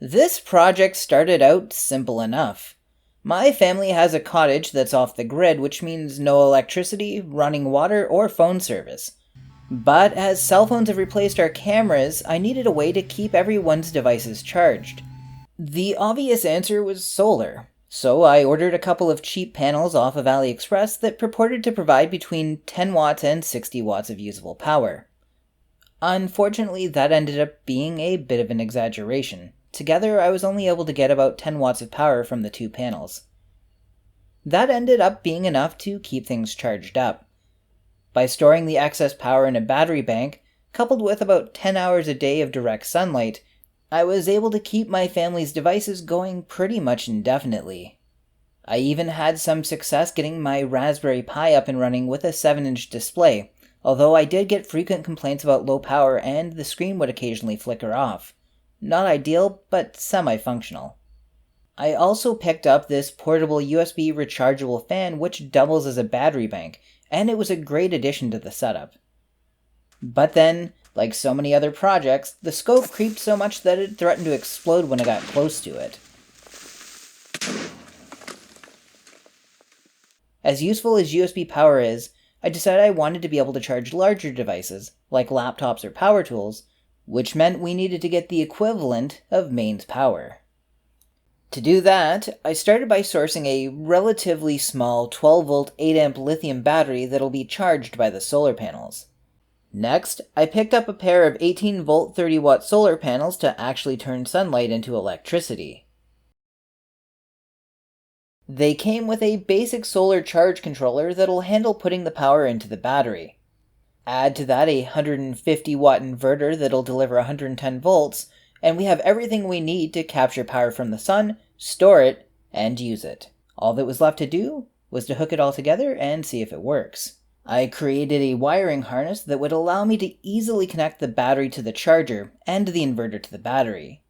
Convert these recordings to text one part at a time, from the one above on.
This project started out simple enough. My family has a cottage that's off the grid, which means no electricity, running water, or phone service. But as cell phones have replaced our cameras, I needed a way to keep everyone's devices charged. The obvious answer was solar, so I ordered a couple of cheap panels off of AliExpress that purported to provide between 10 watts and 60 watts of usable power. Unfortunately, that ended up being a bit of an exaggeration. Together, I was only able to get about 10 watts of power from the two panels. That ended up being enough to keep things charged up. By storing the excess power in a battery bank, coupled with about 10 hours a day of direct sunlight, I was able to keep my family's devices going pretty much indefinitely. I even had some success getting my Raspberry Pi up and running with a 7-inch display, although I did get frequent complaints about low power and the screen would occasionally flicker off. Not ideal, but semi-functional. I also picked up this portable USB rechargeable fan which doubles as a battery bank, and it was a great addition to the setup. But then, like so many other projects, the scope creeped so much that it threatened to explode when I got close to it. As useful as USB power is, I decided I wanted to be able to charge larger devices, like laptops or power tools, which meant we needed to get the equivalent of mains power. To do that, I started by sourcing a relatively small 12-volt 8-amp lithium battery that'll be charged by the solar panels. Next, I picked up a pair of 18-volt 30-watt solar panels to actually turn sunlight into electricity. They came with a basic solar charge controller that'll handle putting the power into the battery. Add to that a 150-watt inverter that'll deliver 110 volts, and we have everything we need to capture power from the sun, store it, and use it. All that was left to do was to hook it all together and see if it works. I created a wiring harness that would allow me to easily connect the battery to the charger and the inverter to the battery.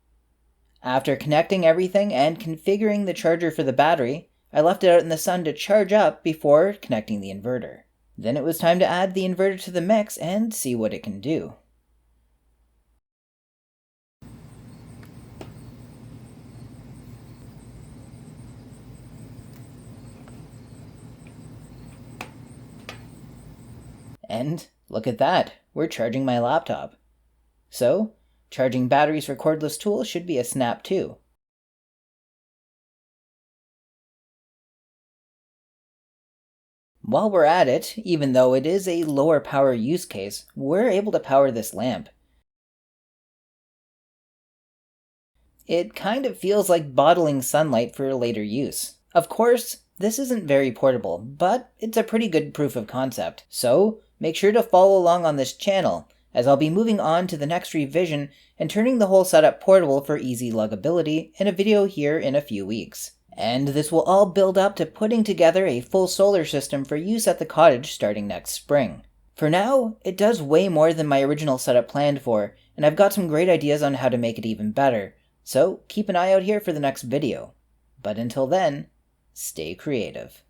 After connecting everything and configuring the charger for the battery, I left it out in the sun to charge up before connecting the inverter. Then it was time to add the inverter to the mix and see what it can do. And look at that, we're charging my laptop. So, charging batteries for cordless tools should be a snap too. While we're at it, even though it is a lower power use case, we're able to power this lamp. It kind of feels like bottling sunlight for later use. Of course, this isn't very portable, but it's a pretty good proof of concept. So, make sure to follow along on this channel, as I'll be moving on to the next revision and turning the whole setup portable for easy luggability in a video here in a few weeks. And this will all build up to putting together a full solar system for use at the cottage starting next spring. For now, it does way more than my original setup planned for, and I've got some great ideas on how to make it even better, so keep an eye out here for the next video. But until then, stay creative.